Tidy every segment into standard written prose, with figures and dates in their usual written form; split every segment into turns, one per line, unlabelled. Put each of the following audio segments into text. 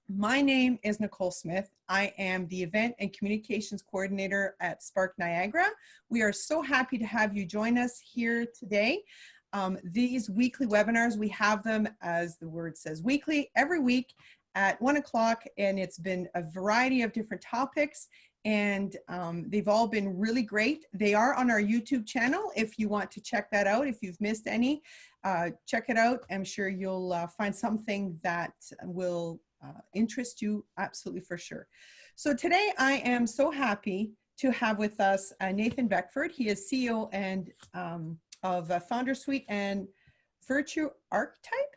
My name is Nicole Smith. I am the Event and Communications Coordinator at Spark Niagara. We are so happy to have you join us here today. These weekly webinars, we have them, as the word says, weekly, every week at 1 o'clock, and it's been a variety of different topics, and they've all been really great. They are on our YouTube channel if you want to check that out. If you've missed any, check it out. I'm sure you'll find something that will interest you absolutely for sure. So today I am so happy to have with us Nathan Beckord. He is CEO and of Foundersuite and Virtue Archetype.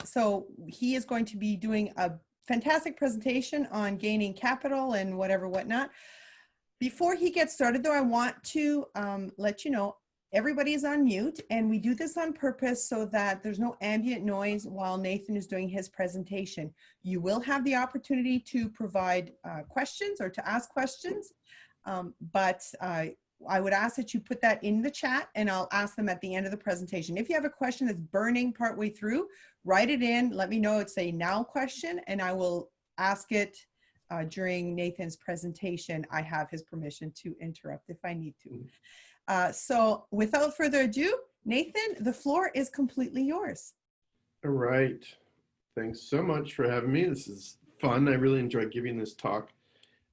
So he is going to be doing a fantastic presentation on gaining capital and whatnot. Before he gets started though, I want to let you know everybody is on mute, and we do this on purpose so that there's no ambient noise while Nathan is doing his presentation. You will have the opportunity to provide questions or to ask questions, but I would ask that you put that in the chat, and I'll ask them at the end of the presentation. If you have a question that's burning partway through, write it in, let me know it's a now question, and I will ask it during Nathan's presentation. I have his permission to interrupt if I need to. So without further ado, Nathan, the floor is completely yours.
All right. Thanks so much for having me. This is fun. I really enjoy giving this talk.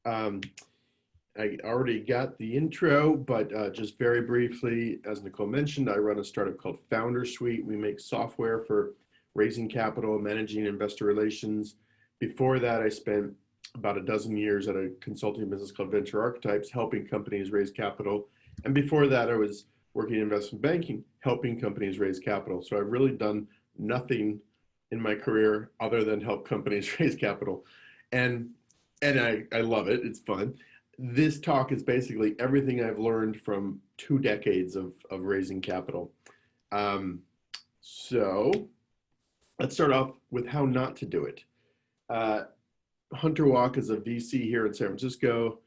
I already got the intro, but just very briefly, as Nicole mentioned, I run a startup called Foundersuite. We make software for raising capital, managing investor relations. Before that, I spent about a dozen years at a consulting business called Venture Archetypes, helping companies raise capital. And before that, I was working in investment banking, helping companies raise capital. So I've really done nothing in my career other than help companies raise capital. And I love it. It's fun. This talk is basically everything I've learned from 2 decades of raising capital. So let's start off with how not to do it. Hunter Walk is a VC here in San Francisco.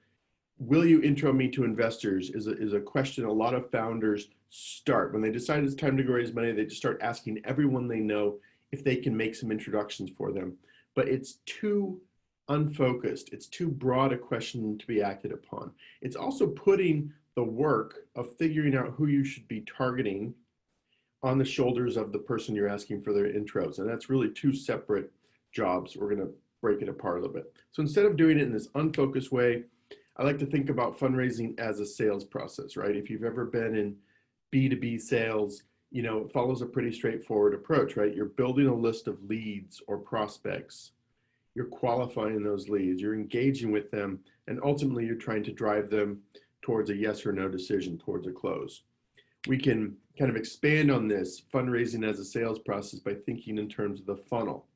Will you intro me to investors is a question a lot of founders start. When they decide it's time to go raise money, they just start asking everyone they know if they can make some introductions for them. But it's too unfocused. It's too broad a question to be acted upon. It's also putting the work of figuring out who you should be targeting on the shoulders of the person you're asking for their intros. And that's really 2 separate jobs. We're going to break it apart a little bit. So instead of doing it in this unfocused way, I like to think about fundraising as a sales process, right? If you've ever been in B2B sales, you know, it follows a pretty straightforward approach, right? You're building a list of leads or prospects. You're qualifying those leads, you're engaging with them, and ultimately you're trying to drive them towards a yes or no decision, towards a close. We can kind of expand on this fundraising as a sales process by thinking in terms of the funnel,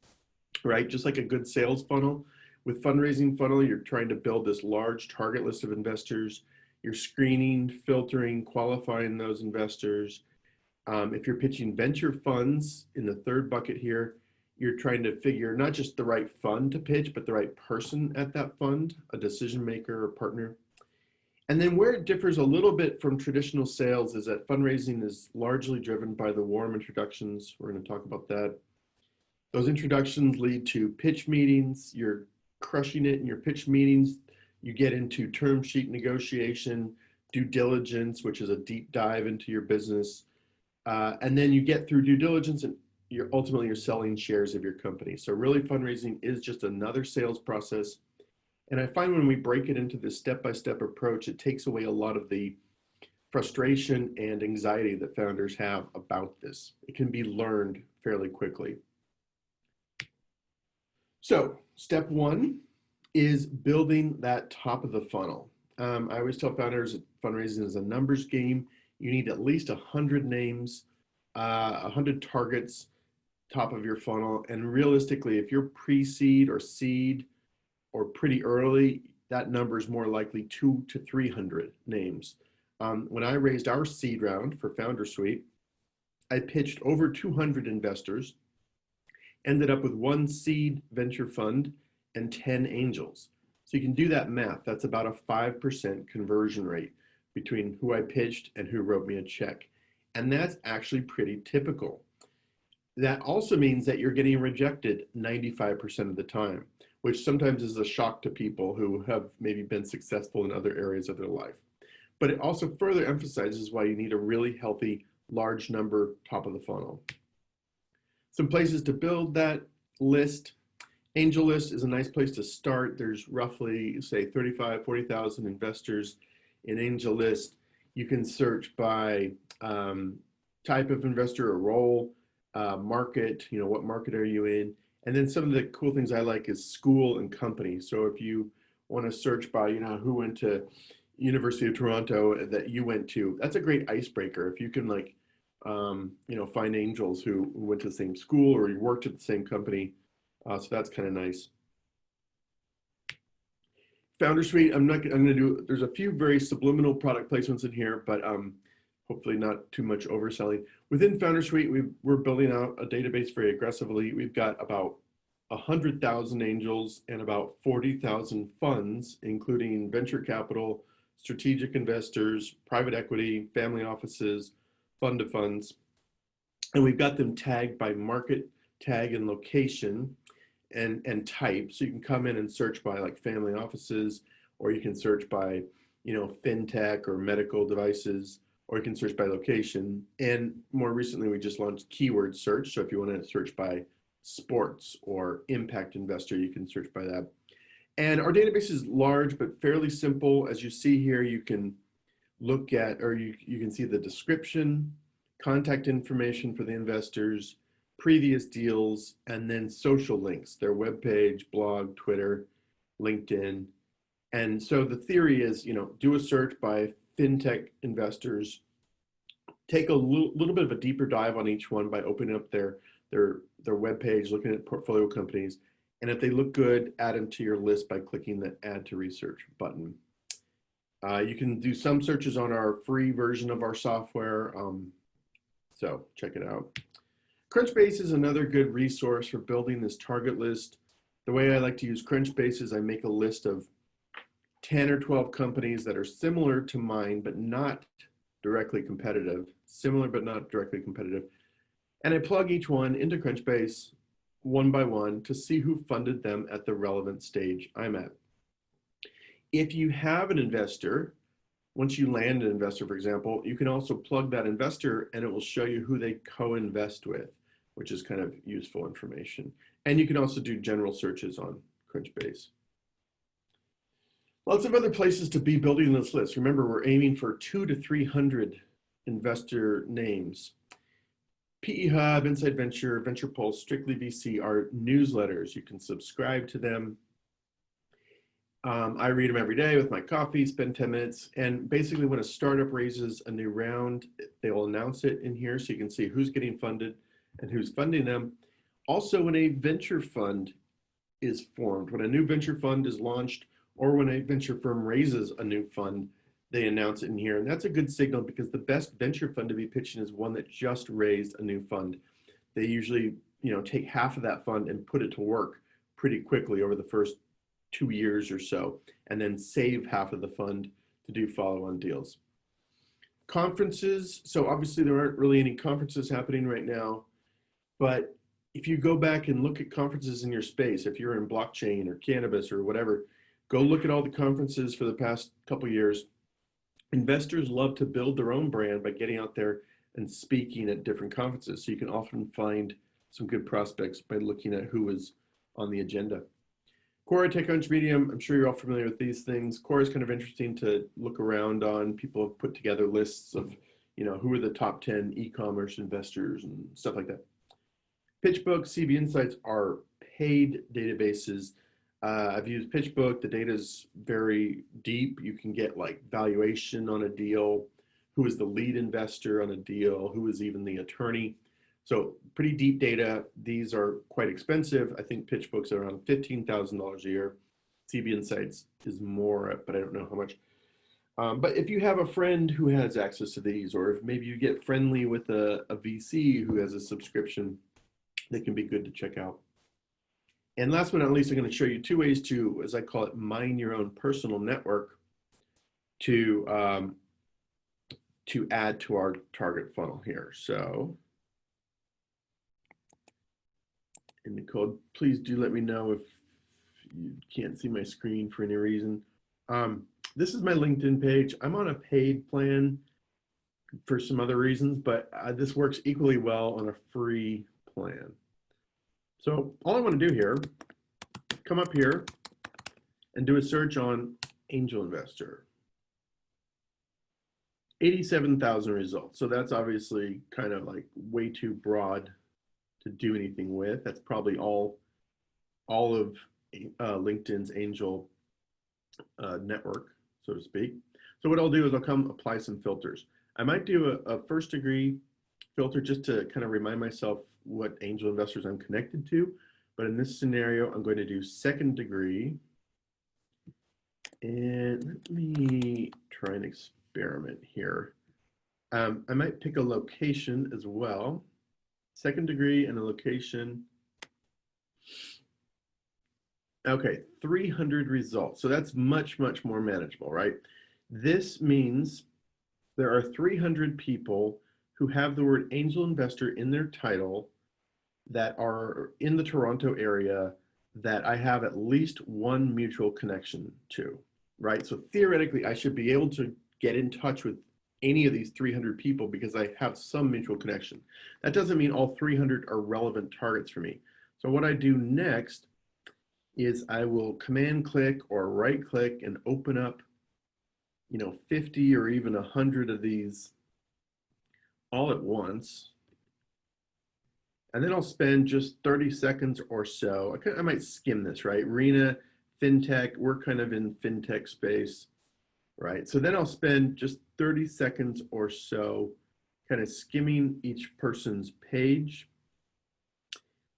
right? Just like a good sales funnel, with fundraising funnel, you're trying to build this large target list of investors. You're screening, filtering, qualifying those investors. If you're pitching venture funds in the 3rd bucket here, you're trying to figure not just the right fund to pitch, but the right person at that fund, a decision maker or partner. And then where it differs a little bit from traditional sales is that fundraising is largely driven by the warm introductions. We're going to talk about that. Those introductions lead to pitch meetings. You're crushing it in your pitch meetings. You get into term sheet negotiation, due diligence, which is a deep dive into your business. And then you get through due diligence and you're ultimately selling shares of your company. So really fundraising is just another sales process. And I find when we break it into this step-by-step approach, it takes away a lot of the frustration and anxiety that founders have about this. It can be learned fairly quickly. So step 1 is building that top of the funnel. I always tell founders that fundraising is a numbers game. You need at least 100 names, 100 targets, top of your funnel. And realistically, if you're pre-seed or seed or pretty early, that number is more likely 200 to 300 names. When I raised our seed round for Foundersuite, I pitched over 200 investors, ended up with 1 seed venture fund and 10 angels. So you can do that math. That's about a 5% conversion rate between who I pitched and who wrote me a check. And that's actually pretty typical. that also means that you're getting rejected 95% of the time, which sometimes is a shock to people who have maybe been successful in other areas of their life. But it also further emphasizes why you need a really healthy, large number top of the funnel. Some places to build that list. AngelList is a nice place to start. There's roughly, say, 35, 40,000 investors in AngelList. You can search by type of investor or role, market, what market are you in? And then some of the cool things I like is school and company. So if you want to search by, who went to University of Toronto that you went to, that's a great icebreaker. If you can find angels who went to the same school or you worked at the same company. So that's kind of nice. Foundersuite, I'm going to do, there's a few very subliminal product placements in here, but hopefully not too much overselling. Within Foundersuite, we're building out a database very aggressively. We've got about 100,000 angels and about 40,000 funds, including venture capital, strategic investors, private equity, family offices, fund of funds. And we've got them tagged by market, tag, and location and type. So you can come in and search by like family offices, or you can search by, fintech or medical devices, or you can search by location. And more recently, we just launched keyword search. So if you want to search by sports or impact investor, you can search by that. And our database is large, but fairly simple. As you see here, you can look at, or you can see the description, contact information for the investors, previous deals, and then social links, their webpage, blog, Twitter, LinkedIn. And so the theory is, do a search by fintech investors, take a little bit of a deeper dive on each one by opening up their webpage, looking at portfolio companies. And if they look good, add them to your list by clicking the add to research button. You can do some searches on our free version of our software. So check it out. CrunchBase is another good resource for building this target list. The way I like to use CrunchBase is I make a list of 10 or 12 companies that are similar to mine, but not directly competitive, similar but not directly competitive. And I plug each one into CrunchBase one by one to see who funded them at the relevant stage I'm at. If you have an investor, once you land an investor, for example, you can also plug that investor and it will show you who they co-invest with, which is kind of useful information. And you can also do general searches on CrunchBase. Lots of other places to be building this list. Remember, we're aiming for 200 to 300 investor names. PE Hub, Inside Venture, Venture Pulse, Strictly VC are newsletters. You can subscribe to them. I read them every day with my coffee, spend 10 minutes. And basically when a startup raises a new round, they will announce it in here so you can see who's getting funded and who's funding them. Also, when a venture fund is formed, when a new venture fund is launched, or when a venture firm raises a new fund, they announce it in here. And that's a good signal because the best venture fund to be pitching is one that just raised a new fund. They usually, take half of that fund and put it to work pretty quickly over the first 2 years or so, and then save half of the fund to do follow-on deals. Conferences, so obviously there aren't really any conferences happening right now, but if you go back and look at conferences in your space, if you're in blockchain or cannabis or whatever, go look at all the conferences for the past couple years. Investors love to build their own brand by getting out there and speaking at different conferences. So you can often find some good prospects by looking at who is on the agenda. Quora, TechCrunch, Medium, I'm sure you're all familiar with these things. Quora is kind of interesting to look around on. People have put together lists of, who are the top 10 e-commerce investors and stuff like that. PitchBook, CB Insights are paid databases. I've used PitchBook. The data is very deep. You can get like valuation on a deal, who is the lead investor on a deal, who is even the attorney. So pretty deep data. These are quite expensive. I think PitchBook's are around $15,000 a year. CB Insights is more, but I don't know how much. But if you have a friend who has access to these, or if maybe you get friendly with a VC who has a subscription, they can be good to check out. And last but not least, I'm going to show you 2 ways to, as I call it, mine your own personal network to add to our target funnel here. So And Nicole, please do let me know if you can't see my screen for any reason. This is my LinkedIn page. I'm on a paid plan for some other reasons, but this works equally well on a free plan. So all I want to do here, come up here and do a search on angel investor. 87,000 results. So that's obviously kind of like way too broad to do anything with. That's probably all of LinkedIn's angel network, so to speak. So what I'll do is I'll come apply some filters. I might do a first degree filter just to kind of remind myself what angel investors I'm connected to. But in this scenario, I'm going to do second degree. And let me try an experiment here. I might pick a location as well. Second degree and a location. Okay, 300 results. So that's much, much more manageable, right? This means there are 300 people who have the word angel investor in their title that are in the Toronto area that I have at least one mutual connection to, right? So theoretically, I should be able to get in touch with any of these 300 people because I have some mutual connection. That doesn't mean all 300 are relevant targets for me. So what I do next is I will command click or right click and open up, 50 or even 100 of these all at once. And then I'll spend just 30 seconds or so. I might skim this, right? Rena, FinTech, we're kind of in FinTech space, right? So then I'll spend just 30 seconds or so kind of skimming each person's page.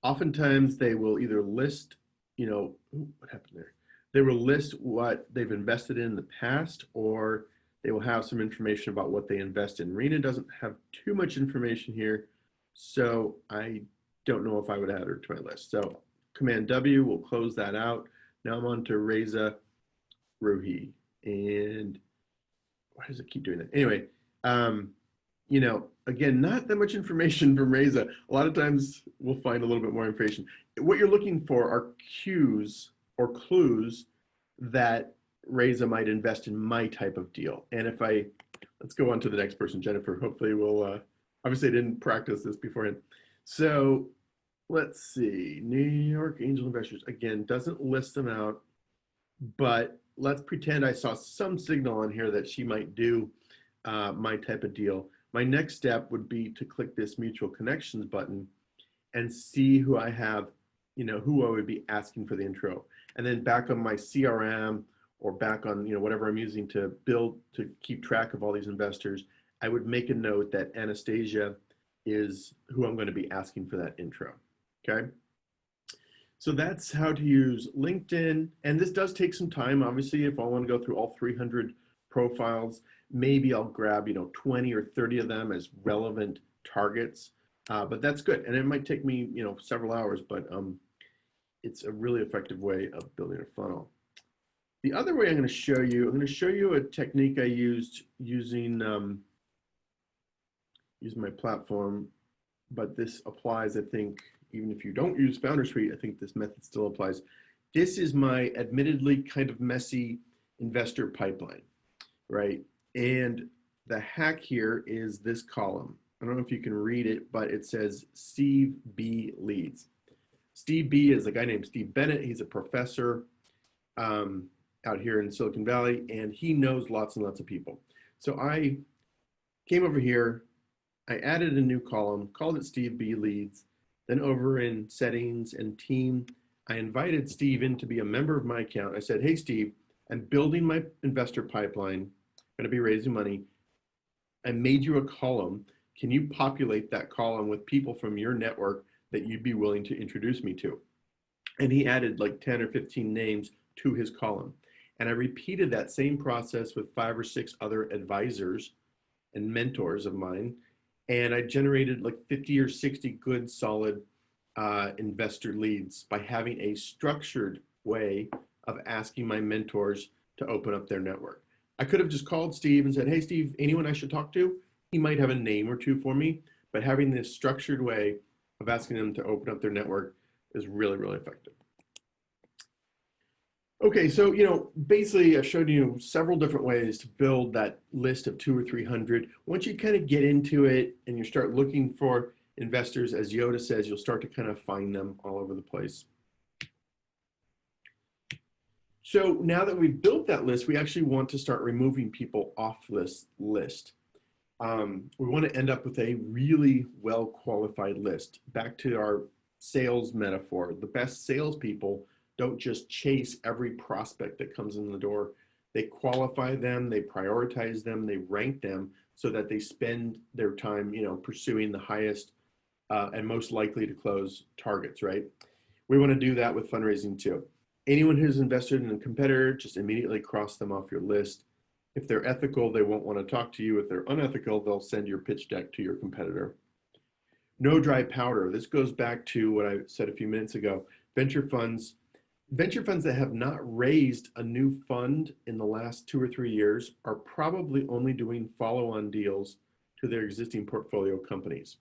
Oftentimes they will either list, what happened there? They will list what they've invested in the past, or they will have some information about what they invest in. Rena doesn't have too much information here, so I don't know if I would add her to my list. So Command W will close that out. Now I'm on to Reza Ruhi. And why does it keep doing that? Anyway, again, not that much information from Reza. A lot of times we'll find a little bit more information. What you're looking for are cues or clues that Reza might invest in my type of deal. And let's go on to the next person, Jennifer. Hopefully we'll, obviously I didn't practice this beforehand. So let's see, New York angel investors, again, doesn't list them out, but let's pretend I saw some signal on here that she might do my type of deal. My next step would be to click this mutual connections button and see who I have, who I would be asking for the intro. And then back on my CRM or back on, whatever I'm using to keep track of all these investors, I would make a note that Anastasia is who I'm going to be asking for that intro, okay? So that's how to use LinkedIn. And this does take some time. Obviously, if I want to go through all 300 profiles, maybe I'll grab, 20 or 30 of them as relevant targets. But that's good. And it might take me, several hours, but it's a really effective way of building a funnel. The other way I'm going to show you a technique I used using my platform, but this applies, I think, even if you don't use Foundersuite, I think this method still applies. This is my admittedly kind of messy investor pipeline, right? And the hack here is this column. I don't know if you can read it, but it says Steve B leads. Steve B is a guy named Steve Bennett. He's a professor out here in Silicon Valley, and he knows lots and lots of people. So I came over here, I added a new column, called it Steve B leads. Then over in settings and team, I invited Steve in to be a member of my account. I said, hey, Steve, I'm building my investor pipeline, going to be raising money. I made you a column. Can you populate that column with people from your network that you'd be willing to introduce me to? And he added like 10 or 15 names to his column. And I repeated that same process with 5 or 6 other advisors and mentors of mine. And I generated like 50 or 60 good, solid investor leads by having a structured way of asking my mentors to open up their network. I could have just called Steve and said, hey, Steve, anyone I should talk to? He might have a name or two for me, but having this structured way of asking them to open up their network is really, really effective. Okay, so, basically I showed you several different ways to build that list of 200 or 300. Once you kind of get into it and you start looking for investors, as Yoda says, you'll start to kind of find them all over the place. So now that we've built that list, we actually want to start removing people off this list. We want to end up with a really well-qualified list. Back to our sales metaphor, the best salespeople don't just chase every prospect that comes in the door. They qualify them, they prioritize them, they rank them so that they spend their time, pursuing the highest and most likely to close targets, right? We want to do that with fundraising too. Anyone who's invested in a competitor, just immediately cross them off your list. If they're ethical, they won't want to talk to you. If they're unethical, they'll send your pitch deck to your competitor. No dry powder. This goes back to what I said a few minutes ago. Venture funds that have not raised a new fund in the last 2 or 3 years are probably only doing follow-on deals to their existing portfolio companies.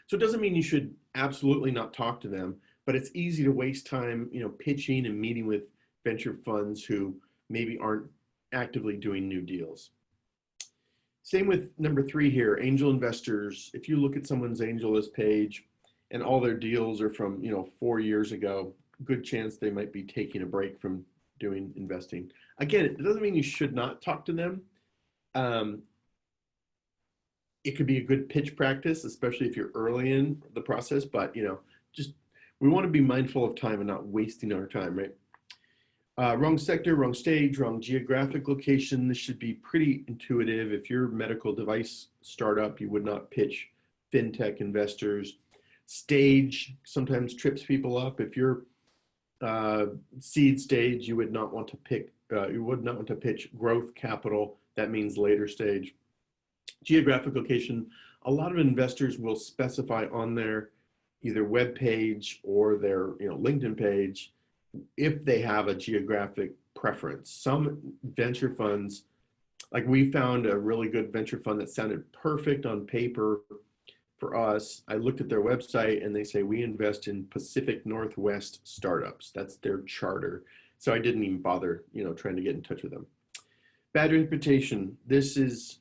So it doesn't mean you should absolutely not talk to them, but it's easy to waste time, pitching and meeting with venture funds who maybe aren't actively doing new deals. Same with number 3 here, angel investors. If you look at someone's AngelList page and all their deals are from, 4 years ago, good chance they might be taking a break from doing investing. Again, it doesn't mean you should not talk to them. It could be a good pitch practice, especially if you're early in the process, but we want to be mindful of time and not wasting our time, right? Wrong sector, wrong stage, wrong geographic location. This should be pretty intuitive. If you're a medical device startup, you would not pitch fintech investors. Stage sometimes trips people up. If you're seed stage, you would not want to pitch growth capital. That means later stage. Geographic location. A lot of investors will specify on their either web page or their LinkedIn page if they have a geographic preference. Some venture funds, like we found a really good venture fund that sounded perfect on paper for us. I looked at their website and they say we invest in Pacific Northwest startups. That's their charter. So I didn't even bother, trying to get in touch with them. Bad reputation. This is,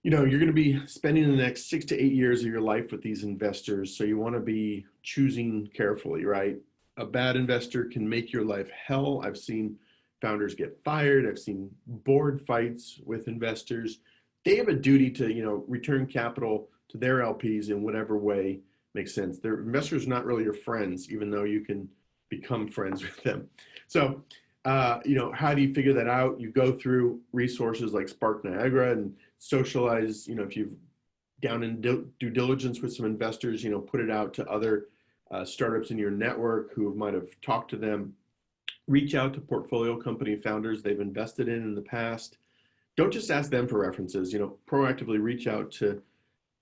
you're going to be spending the next 6 to 8 years of your life with these investors. So you want to be choosing carefully, right? A bad investor can make your life hell. I've seen founders get fired. I've seen board fights with investors. They have a duty to, return capital to their LPs in whatever way makes sense. Their investors are not really your friends, even though you can become friends with them. So, how do you figure that out? You go through resources like Spark Niagara and socialize, if you've down in due diligence with some investors, put it out to other startups in your network who might have talked to them. Reach out to portfolio company founders they've invested in the past. Don't just ask them for references, proactively reach out to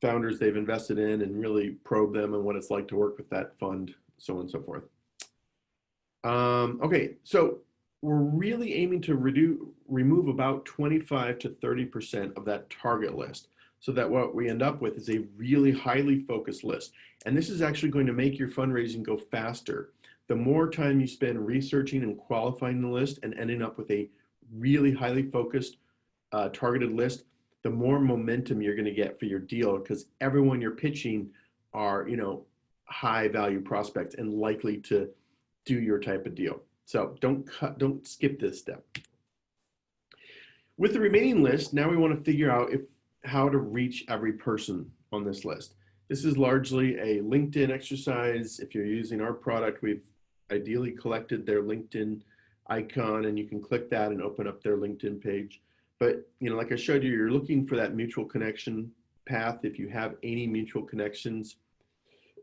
founders they've invested in and really probe them and what it's like to work with that fund, so on and so forth. Okay, so we're really aiming to remove about 25 to 30% of that target list so that what we end up with is a really highly focused list. And this is actually going to make your fundraising go faster. The more time you spend researching and qualifying the list and ending up with a really highly focused targeted list, the more momentum you're going to get for your deal because everyone you're pitching are, high value prospects and likely to do your type of deal. So don't skip this step. With the remaining list, now we want to figure out how to reach every person on this list. This is largely a LinkedIn exercise. If you're using our product, we've ideally collected their LinkedIn icon and you can click that and open up their LinkedIn page. But, like I showed you, you're looking for that mutual connection path if you have any mutual connections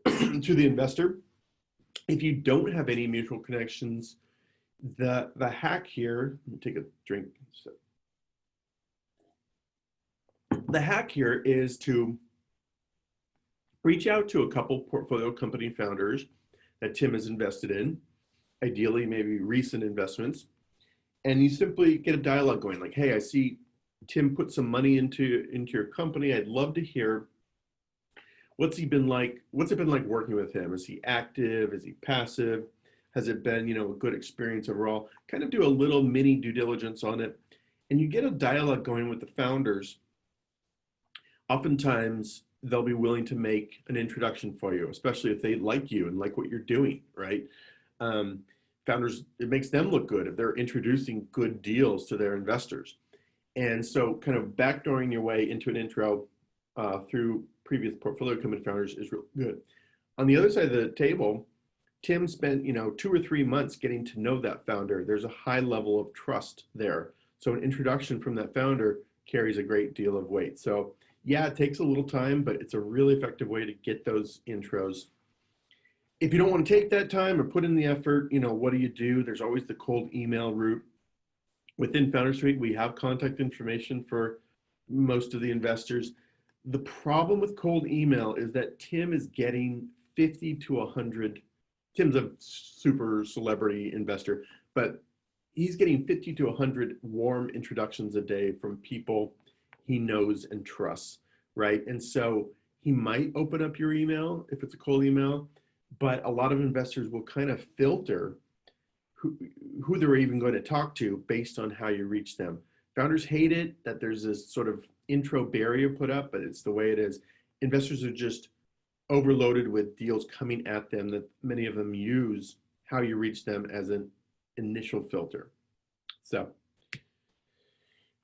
to the investor. If you don't have any mutual connections, the hack here, let me take a drink. The hack here is to reach out to a couple portfolio company founders that Tim has invested in, ideally maybe recent investments, and you simply get a dialogue going like, hey, I see Tim put some money into your company. I'd love to hear What's he been like? What's it been like working with him? Is he active? Is he passive? Has it been, a good experience overall? Kind of do a little mini due diligence on it. And you get a dialogue going with the founders. Oftentimes, they'll be willing to make an introduction for you, especially if they like you and like what you're doing, right? Um, Founders, it makes them look good if they're introducing good deals to their investors. And so kind of backdooring your way into an intro through previous portfolio company founders is real good. On the other side of the table, Tim spent 2 or 3 months getting to know that founder. There's a high level of trust there. So an introduction from that founder carries a great deal of weight. So yeah, it takes a little time, but it's a really effective way to get those intros. If you don't want to take that time or put in the effort, what do? There's always the cold email route. Within Foundersuite, we have contact information for most of the investors. The problem with cold email is that Tim is getting 50 to 100. Tim's a super celebrity investor, but he's getting 50 to 100 warm introductions a day from people he knows and trusts, right? And so he might open up your email if it's a cold email, but a lot of investors will kind of filter who they're even going to talk to based on how you reach them. Founders hate it that there's this sort of intro barrier put up, but it's the way it is. Investors are just overloaded with deals coming at them that many of them use how you reach them as an initial filter. So,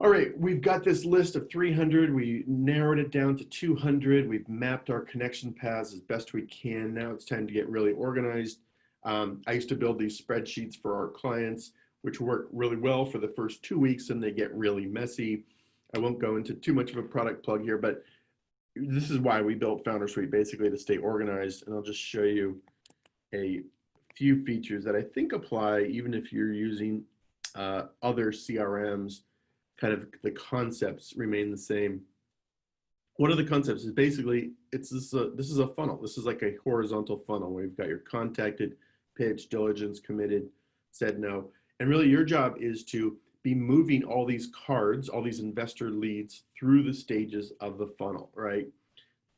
all right, we've got this list of 300. We narrowed it down to 200. We've mapped our connection paths as best we can. Now it's time to get really organized. I used to build these spreadsheets for our clients, which work really well for the first 2 weeks, and they get really messy. I won't go into too much of a product plug here, but this is why we built Foundersuite, basically to stay organized. And I'll just show you a few features that I think apply even if you're using other CRMs. Kind of the concepts remain the same. One of the concepts is basically this is a funnel. This is like a horizontal funnel where you've got your contacted, pitch, diligence, committed, said no. And really your job is to be moving all these cards, all these investor leads through the stages of the funnel, right?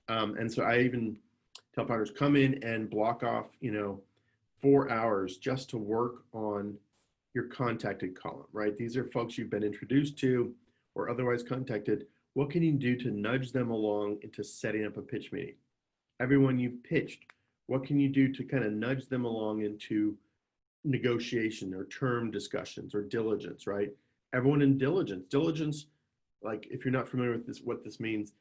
And so I even tell founders, come in and block off, 4 hours just to work on your contacted column, right? These are folks you've been introduced to or otherwise contacted. What can you do to nudge them along into setting up a pitch meeting? Everyone you've pitched, what can you do to kind of nudge them along into negotiation or term discussions or diligence, right? Everyone in diligence, like if you're not familiar with this, what this means,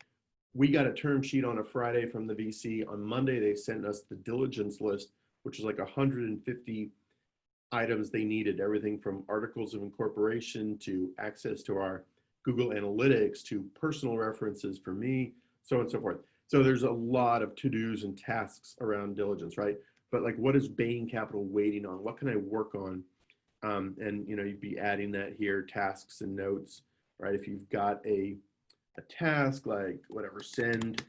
we got a term sheet on a Friday from the VC. On Monday, they sent us the diligence list, which is like 150 items they needed, everything from articles of incorporation to access to our Google Analytics to personal references for me, so on and so forth. So there's a lot of to-dos and tasks around diligence, right? But like, what is Bain Capital waiting on? What can I work on? And you'd be adding that here, tasks and notes, right? If you've got a task like whatever, send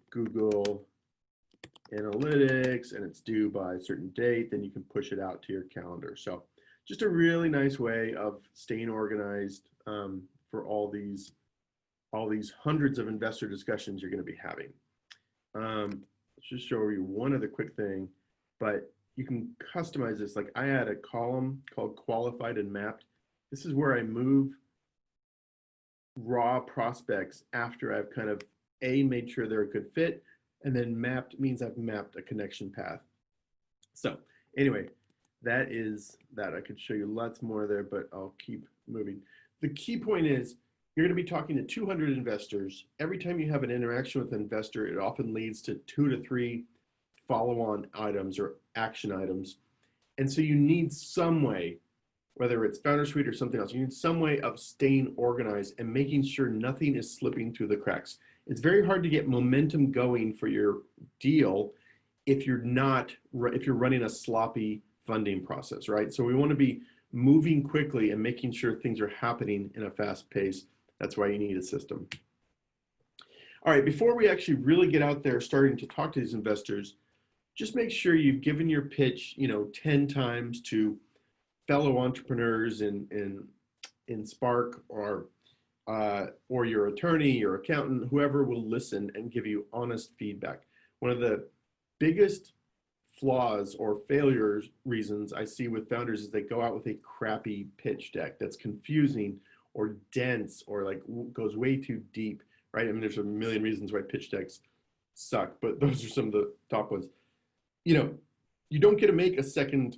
Google Analytics and it's due by a certain date, then you can push it out to your calendar. So just a really nice way of staying organized for all these hundreds of investor discussions you're going to be having. Let's just show you one other quick thing, but you can customize this. Like I add a column called qualified and mapped. This is where I move raw prospects after I've kind of made sure they're a good fit, and then mapped means I've mapped a connection path. So anyway, that is that. I could show you lots more there, but I'll keep moving. The key point is you're going to be talking to 200 investors. Every time you have an interaction with an investor, it often leads to 2 to 3 follow-on items or action items. And so you need some way, whether it's Foundersuite or something else, you need some way of staying organized and making sure nothing is slipping through the cracks. It's very hard to get momentum going for your deal if you're running a sloppy funding process, right? So we want to be moving quickly and making sure things are happening in a fast pace. That's why you need a system. All right, before we actually really get out there starting to talk to these investors, just make sure you've given your pitch, 10 times to fellow entrepreneurs in Spark or or your attorney, your accountant, whoever will listen and give you honest feedback. One of the biggest flaws or failures reasons I see with founders is they go out with a crappy pitch deck that's confusing or dense or like goes way too deep, right? I mean, there's a million reasons why pitch decks suck, but those are some of the top ones. You know, you don't get a second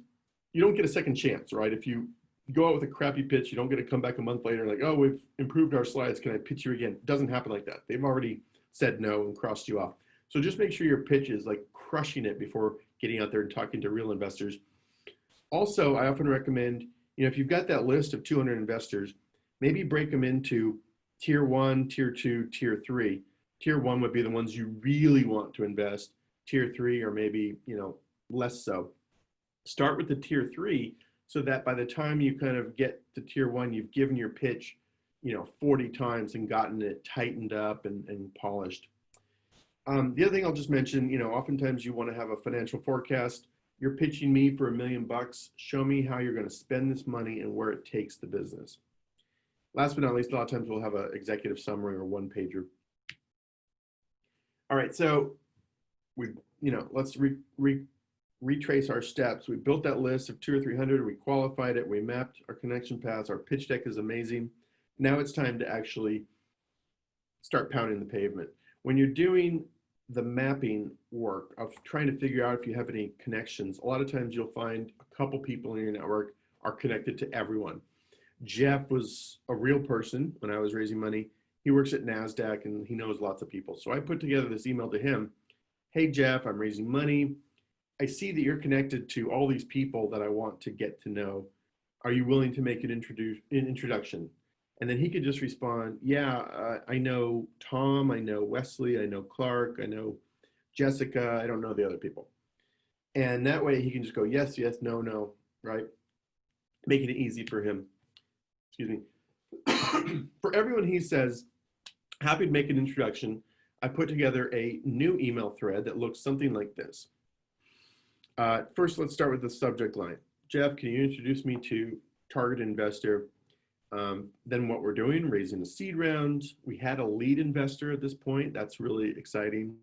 chance, right? If you go out with a crappy pitch, you don't get to come back a month later and like, oh, we've improved our slides. Can I pitch you again? It doesn't happen like that. They've already said no and crossed you off. So just make sure your pitch is like crushing it before getting out there and talking to real investors. Also, I often recommend, if you've got that list of 200 investors, maybe break them into tier 1, tier 2, tier 3. Tier 1 would be the ones you really want to invest. Tier 3 or maybe, less so. Start with the tier 3 so that by the time you kind of get to tier 1, you've given your pitch, 40 times and gotten it tightened up and polished. The other thing I'll just mention, oftentimes you want to have a financial forecast. You're pitching me for $1 million. Show me how you're going to spend this money and where it takes the business. Last but not least, a lot of times we'll have an executive summary or one pager. All right, so let's retrace our steps. We built that list of 200 or 300. We qualified it. We mapped our connection paths. Our pitch deck is amazing. Now it's time to actually start pounding the pavement. When you're doing the mapping work of trying to figure out if you have any connections, a lot of times you'll find a couple people in your network are connected to everyone. Jeff was a real person when I was raising money. He works at NASDAQ and he knows lots of people. So I put together this email to him. Hey, Jeff, I'm raising money. I see that you're connected to all these people that I want to get to know. Are you willing to make an introduction? And then he could just respond, yeah, I know Tom, I know Wesley, I know Clark, I know Jessica, I don't know the other people. And that way he can just go, yes, yes, no, no, right? Making it easy for him. Excuse me. For everyone he says, happy to make an introduction, I put together a new email thread that looks something like this. First, let's start with the subject line. Jeff, can you introduce me to target investor? Then what we're doing, raising a seed round. We had a lead investor at this point. That's really exciting.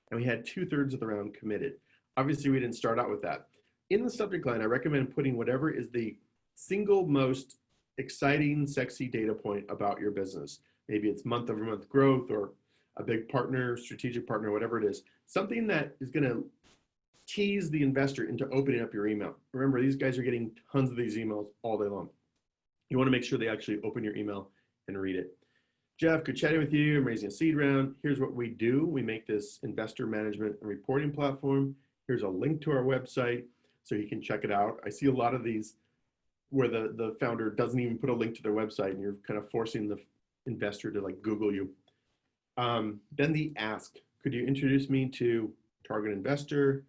And we had 2/3 of the round committed. Obviously, we didn't start out with that. In the subject line, I recommend putting whatever is the single most exciting, sexy data point about your business. Maybe it's month-over-month growth or a big partner, strategic partner, whatever it is. Something that is going to tease the investor into opening up your email. Remember, these guys are getting tons of these emails all day long. You want to make sure they actually open your email and read it. Jeff, good chatting with you. I'm raising a seed round. Here's what we do. We make this investor management and reporting platform. Here's a link to our website so you can check it out. I see a lot of these where the founder doesn't even put a link to their website and you're kind of forcing the investor to like Google you. Then the ask, could you introduce me to target investor?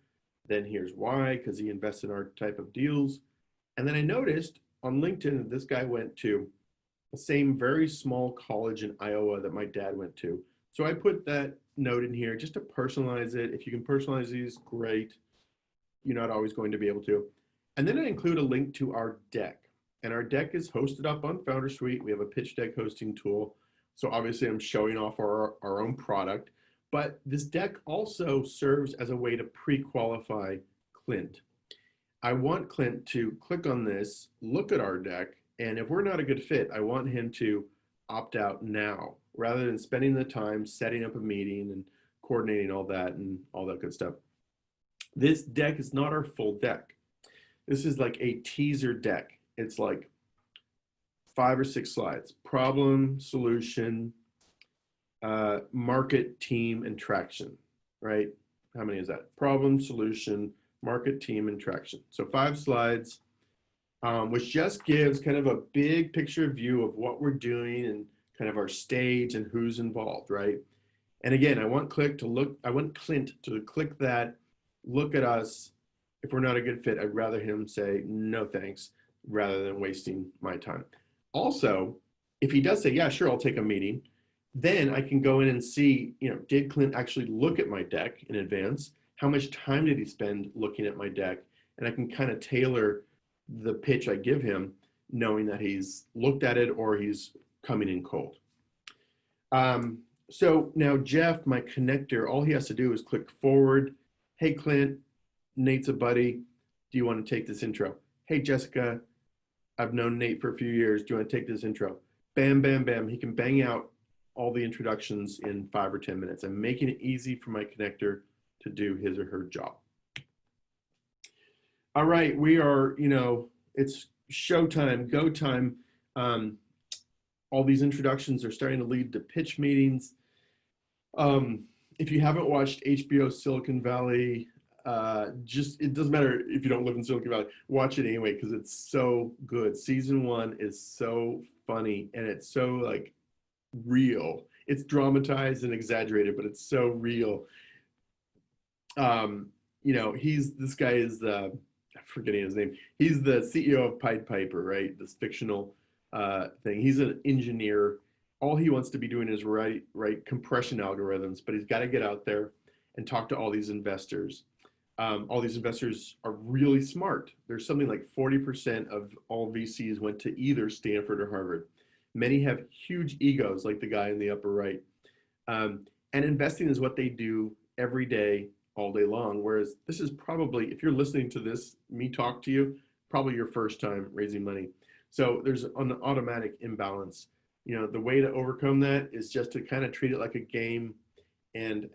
Then here's why, because he invests in our type of deals. And then I noticed on LinkedIn that this guy went to the same very small college in Iowa that my dad went to. So I put that note in here just to personalize it. If you can personalize these, great. You're not always going to be able to. And then I include a link to our deck. And our deck is hosted up on Foundersuite. We have a pitch deck hosting tool. So obviously I'm showing off our own product. But this deck also serves as a way to pre-qualify Clint. I want Clint to click on this, look at our deck, and if we're not a good fit, I want him to opt out now, rather than spending the time setting up a meeting and coordinating all that and all that good stuff. This deck is not our full deck. This is like a teaser deck. It's like 5 or 6 slides. Problem, solution, market, team, and traction, right? How many is that? Problem, solution, market, team, and traction. So 5 slides, which just gives kind of a big picture view of what we're doing and kind of our stage and who's involved, right? And again, I want Clint to click that, look at us. If we're not a good fit, I'd rather him say no thanks rather than wasting my time. Also, if he does say, yeah, sure, I'll take a meeting, then I can go in and see, did Clint actually look at my deck in advance? How much time did he spend looking at my deck? And I can kind of tailor the pitch I give him, knowing that he's looked at it or he's coming in cold. So now Jeff, my connector, all he has to do is click forward. Hey, Clint, Nate's a buddy. Do you want to take this intro? Hey, Jessica, I've known Nate for a few years. Do you want to take this intro? Bam, bam, bam. He can bang out all the introductions in 5 or 10 minutes. I'm making it easy for my connector to do his or her job. All right, we are, it's showtime, go time. All these introductions are starting to lead to pitch meetings. If you haven't watched HBO Silicon Valley, it doesn't matter if you don't live in Silicon Valley, watch it anyway, because it's so good. Season 1 is so funny, and it's so like real. It's dramatized and exaggerated, but it's so real. This guy is I'm forgetting his name. He's the CEO of Pied Piper, right? This fictional thing. He's an engineer. All he wants to be doing is write compression algorithms, but he's got to get out there and talk to all these investors. All these investors are really smart. There's something like 40% of all VCs went to either Stanford or Harvard. Many have huge egos, like the guy in the upper right. And investing is what they do every day, all day long. Whereas this is probably, if you're listening to this, me talk to you, probably your first time raising money. So there's an automatic imbalance. The way to overcome that is just to kind of treat it like a game and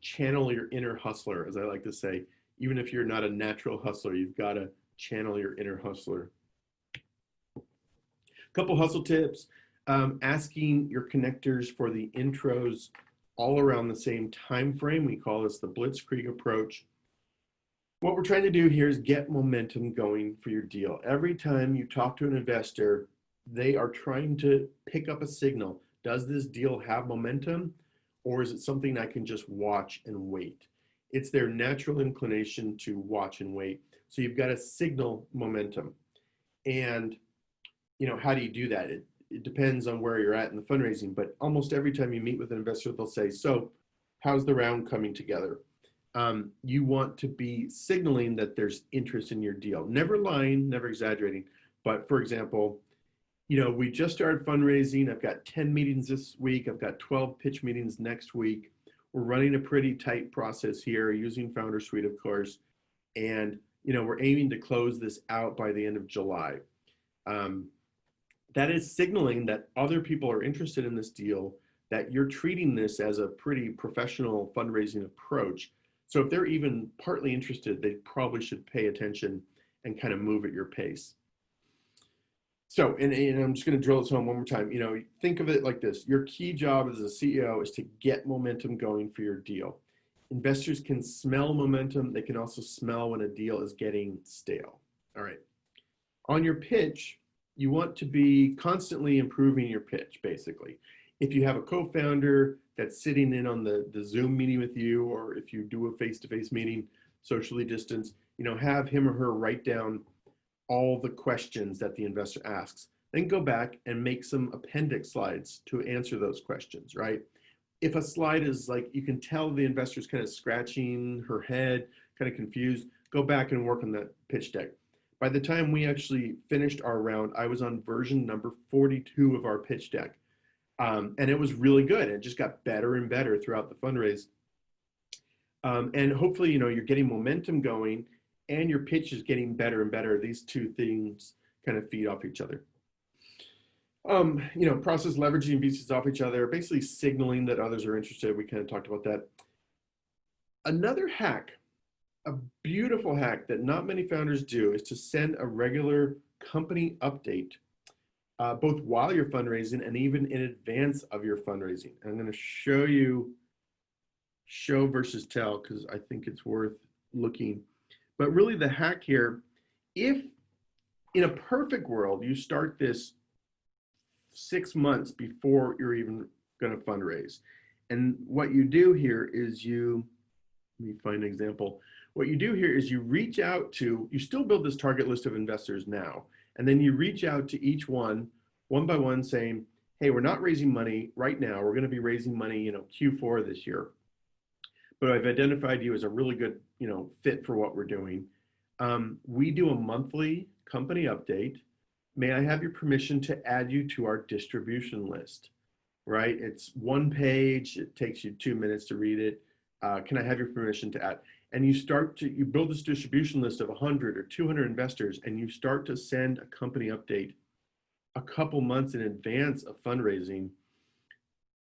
channel your inner hustler, as I like to say. Even if you're not a natural hustler, you've got to channel your inner hustler. Couple hustle tips. Asking your connectors for the intros all around the same time frame. We call this the blitzkrieg approach. What we're trying to do here is get momentum going for your deal. Every time you talk to an investor, they are trying to pick up a signal. Does this deal have momentum, or is it something I can just watch and wait? It's their natural inclination to watch and wait. So you've got to signal momentum. And how do you do that? It depends on where you're at in the fundraising, but almost every time you meet with an investor, they'll say, so how's the round coming together? You want to be signaling that there's interest in your deal. Never lying, never exaggerating. But for example, we just started fundraising. I've got 10 meetings this week. I've got 12 pitch meetings next week. We're running a pretty tight process here using Foundersuite, of course. And, we're aiming to close this out by the end of July. That is signaling that other people are interested in this deal, that you're treating this as a pretty professional fundraising approach. So if they're even partly interested, they probably should pay attention and kind of move at your pace. So, and I'm just going to drill this home one more time. Think of it like this. Your key job as a CEO is to get momentum going for your deal. Investors can smell momentum. They can also smell when a deal is getting stale. All right. On your pitch, you want to be constantly improving your pitch, basically. If you have a co-founder that's sitting in on the Zoom meeting with you, or if you do a face-to-face meeting, socially distanced, have him or her write down all the questions that the investor asks. Then go back and make some appendix slides to answer those questions, right? If a slide is like, you can tell the investor's kind of scratching her head, kind of confused, go back and work on that pitch deck. By the time we actually finished our round, I was on version number 42 of our pitch deck. And it was really good. It just got better and better throughout the fundraise. And hopefully, you're getting momentum going and your pitch is getting better and better. These two things kind of feed off each other. Process leveraging VCs off each other, basically signaling that others are interested. We kind of talked about that. Another hack, a beautiful hack that not many founders do, is to send a regular company update, both while you're fundraising and even in advance of your fundraising. I'm going to show you show versus tell because I think it's worth looking. But really the hack here, if in a perfect world, you start this 6 months before you're even going to fundraise. And what you do here is let me find an example. What you do here is you reach out to, you still build this target list of investors now, and then you reach out to each one by one saying, hey, we're not raising money right now. We're going to be raising money, Q4 this year. But I've identified you as a really good, fit for what we're doing. We do a monthly company update. May I have your permission to add you to our distribution list? right? It's one page. It takes you 2 minutes to read it. Can I have your permission to add? And you build this distribution list of 100 or 200 investors, and you start to send a company update a couple months in advance of fundraising.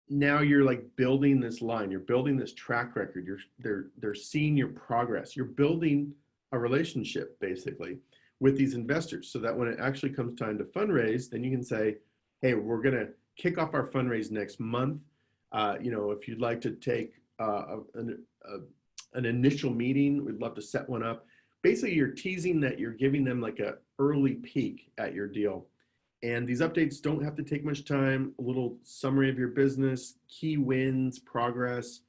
Now you're like building this line, you're building this track record, they're seeing your progress, you're building a relationship basically with these investors, so that when it actually comes time to fundraise, then you can say, hey, we're going to kick off our fundraise next month. If you'd like to take an initial meeting, we'd love to set one up. Basically, you're teasing that you're giving them like a early peek at your deal. And these updates don't have to take much time. A little summary of your business, key wins, progress.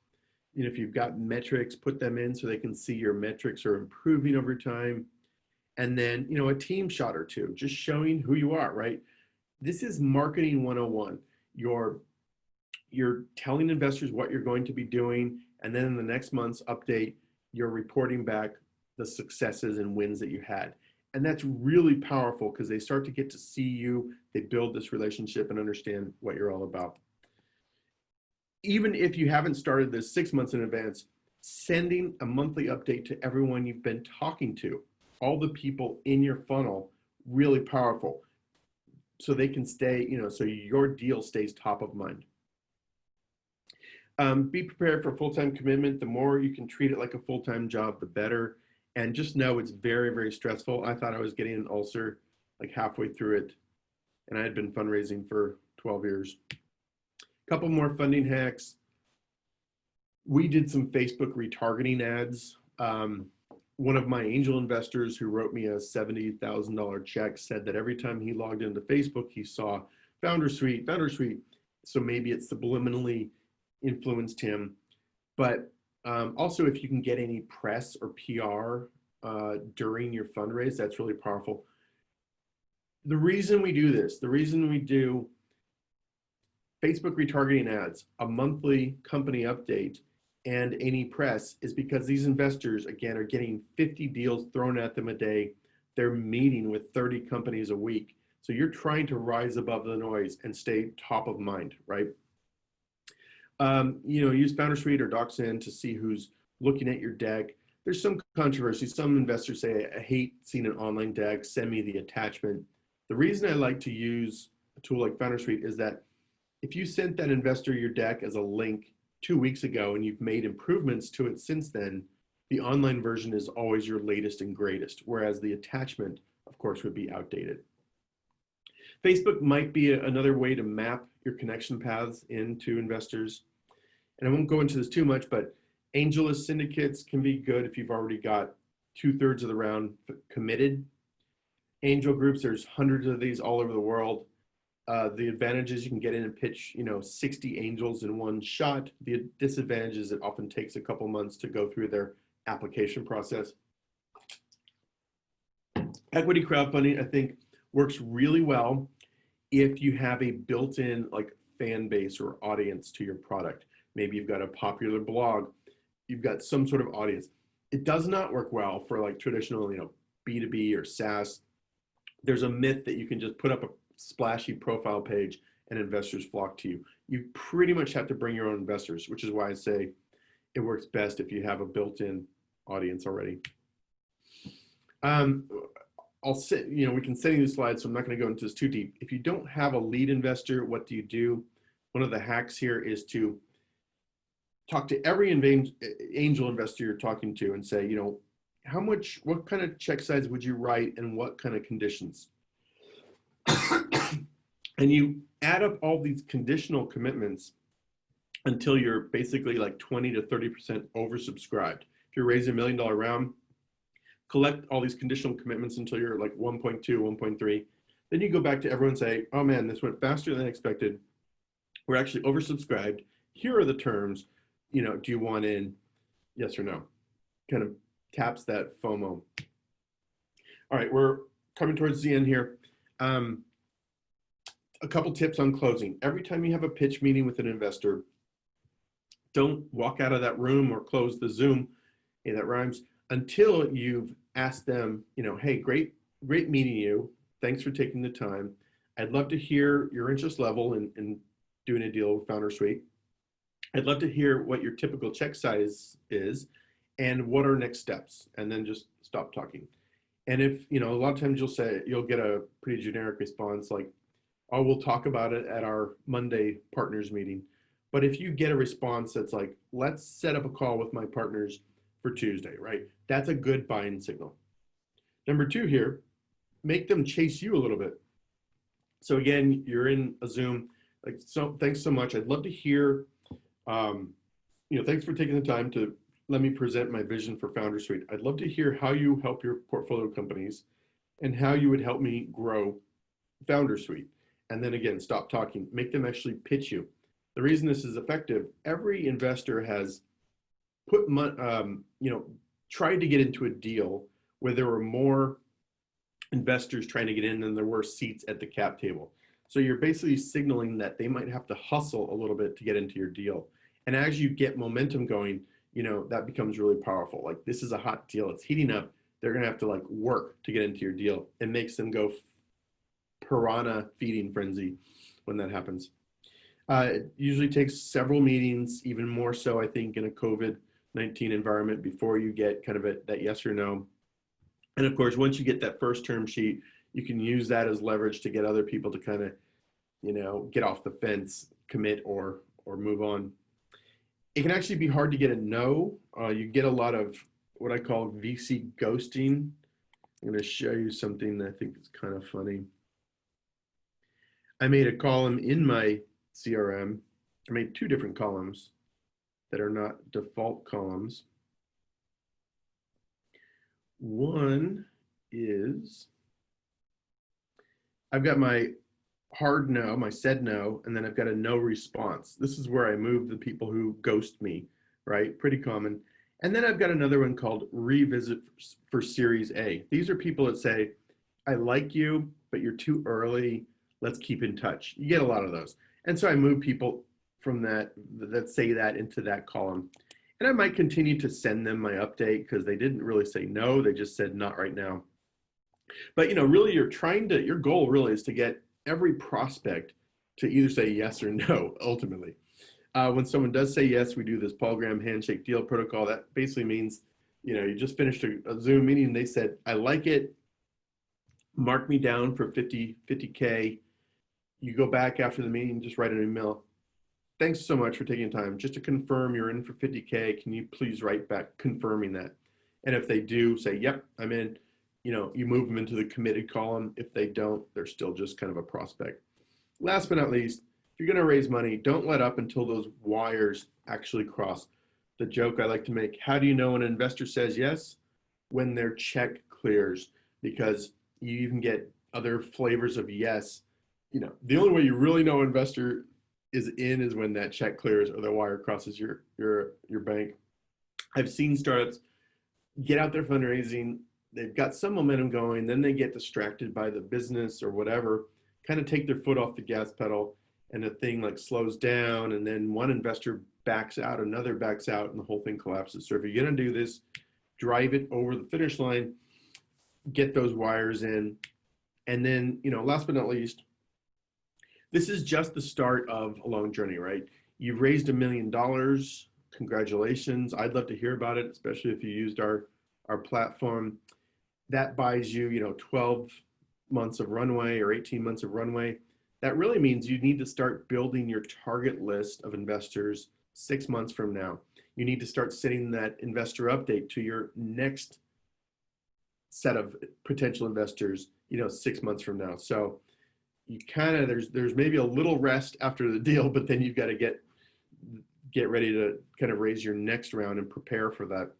If you've got metrics, put them in so they can see your metrics are improving over time. And then, a team shot or two, just showing who you are, right? This is marketing 101. You're telling investors what you're going to be doing. And then in the next month's update, you're reporting back the successes and wins that you had. And that's really powerful because they start to get to see you, they build this relationship and understand what you're all about. Even if you haven't started this 6 months in advance, sending a monthly update to everyone you've been talking to, all the people in your funnel, really powerful. So they can stay, so your deal stays top of mind. Be prepared for full-time commitment. The more you can treat it like a full-time job, the better. And just know it's very, very stressful. I thought I was getting an ulcer like halfway through it. And I had been fundraising for 12 years. A couple more funding hacks. We did some Facebook retargeting ads. One of my angel investors who wrote me a $70,000 check said that every time he logged into Facebook, he saw Foundersuite. So maybe it subliminally influenced him. But also, if you can get any press or PR during your fundraise, that's really powerful. The reason we do this, the reason we do Facebook retargeting ads, a monthly company update, and any press is because these investors, again, are getting 50 deals thrown at them a day. They're meeting with 30 companies a week. So you're trying to rise above the noise and stay top of mind, right? Use Foundersuite or Docsend to see who's looking at your deck. There's some controversy. Some investors say, I hate seeing an online deck, send me the attachment. The reason I like to use a tool like Foundersuite is that if you sent that investor your deck as a link 2 weeks ago and you've made improvements to it since then, the online version is always your latest and greatest, whereas the attachment, of course, would be outdated. Facebook might be another way to map your connection paths into investors. And I won't go into this too much, but AngelList syndicates can be good if you've already got 2/3 of the round committed. Angel groups, there's hundreds of these all over the world. The advantage is you can get in and pitch, 60 angels in one shot. The disadvantage is it often takes a couple months to go through their application process. Equity crowdfunding, I think, works really well if you have a built-in fan base or audience to your product. Maybe you've got a popular blog, you've got some sort of audience. It does not work well for traditional, B2B or SaaS. There's a myth that you can just put up a splashy profile page and investors flock to you. You pretty much have to bring your own investors, which is why I say it works best if you have a built-in audience already. We can send you the slides, so I'm not going to go into this too deep. If you don't have a lead investor, what do you do? One of the hacks here is to talk to every angel investor you're talking to and say, what kind of check size would you write and what kind of conditions? And you add up all these conditional commitments until you're basically 20 to 30% oversubscribed. If you're raising $1 million round, collect all these conditional commitments until you're 1.2, 1.3. Then you go back to everyone and say, oh man, this went faster than expected. We're actually oversubscribed. Here are the terms. Do you want in? Yes or no? Kind of taps that FOMO. All right, we're coming towards the end here. A couple tips on closing. Every time you have a pitch meeting with an investor, don't walk out of that room or close the Zoom, hey, that rhymes, until you've asked them, hey, great meeting you. Thanks for taking the time. I'd love to hear your interest level in doing a deal with Foundersuite. I'd love to hear what your typical check size is and what are next steps, and then just stop talking. And if, a lot of times you'll get a pretty generic response like, oh, we'll talk about it at our Monday partners meeting. But if you get a response that's like, let's set up a call with my partners for Tuesday, right? That's a good buying signal. Number two here, make them chase you a little bit. So again, you're in a Zoom, thanks so much. I'd love to hear, thanks for taking the time to let me present my vision for Foundersuite. I'd love to hear how you help your portfolio companies and how you would help me grow Foundersuite. And then again, stop talking, make them actually pitch you. The reason this is effective, every investor has tried to get into a deal where there were more investors trying to get in than there were seats at the cap table. So you're basically signaling that they might have to hustle a little bit to get into your deal. And as you get momentum going, that becomes really powerful. Like, this is a hot deal, it's heating up. They're gonna have to work to get into your deal. It makes them go piranha feeding frenzy when that happens. It usually takes several meetings, even more so, I think, in a COVID-19 environment before you get kind of that yes or no. And of course, once you get that first term sheet, you can use that as leverage to get other people to kind of, get off the fence, commit, or move on. It can actually be hard to get a no. You get a lot of what I call VC ghosting. I'm going to show you something that I think is kind of funny. I made a column in my CRM. I made two different columns that are not default columns. One is, I've got my hard no, my said no, and then I've got a no response. This is where I move the people who ghost me, right? Pretty common. And then I've got another one called revisit for Series A. These are people that say, I like you, but you're too early. Let's keep in touch. You get a lot of those. And so I move people from that say that into that column. And I might continue to send them my update because they didn't really say no, they just said not right now. But really your goal really is to get every prospect to either say yes or no, ultimately. When someone does say yes, we do this Paul Graham handshake deal protocol. That basically means, you just finished a Zoom meeting and they said, I like it, mark me down for 50K. You go back after the meeting, just write an email. Thanks so much for taking time. Just to confirm you're in for 50K, can you please write back confirming that? And if they do say, yep, I'm in, you move them into the committed column. If they don't, they're still just kind of a prospect. Last but not least, if you're gonna raise money, don't let up until those wires actually cross. The joke I like to make, how do you know when an investor says yes? When their check clears, because you even get other flavors of yes. The only way you really know an investor is in is when that check clears or the wire crosses your bank. I've seen startups get out there fundraising, they've got some momentum going, then they get distracted by the business or whatever, kind of take their foot off the gas pedal, and the thing slows down, and then one investor backs out, another backs out, and the whole thing collapses. So if you're gonna do this, drive it over the finish line, get those wires in, and then, last but not least, this is just the start of a long journey, right? You've raised $1 million. Congratulations. I'd love to hear about it, especially if you used our platform. That buys you, 12 months of runway or 18 months of runway. That really means you need to start building your target list of investors 6 months from now. You need to start sending that investor update to your next set of potential investors, 6 months from now. So you kind of, there's maybe a little rest after the deal, but then you've got to get ready to kind of raise your next round and prepare for that.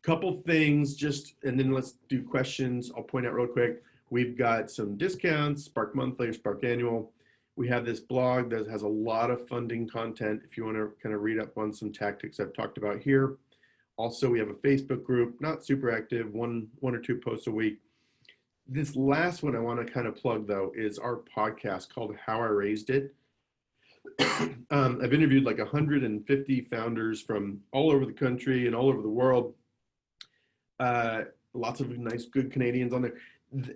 Couple things and then let's do questions. I'll point out real quick. We've got some discounts, Spark Monthly or Spark Annual. We have this blog that has a lot of funding content if you want to kind of read up on some tactics I've talked about here. Also, we have a Facebook group, not super active, one or two posts a week. This last one I want to kind of plug, though, is our podcast called How I Raised It. I've interviewed 150 founders from all over the country and all over the world. Lots of nice, good Canadians on there.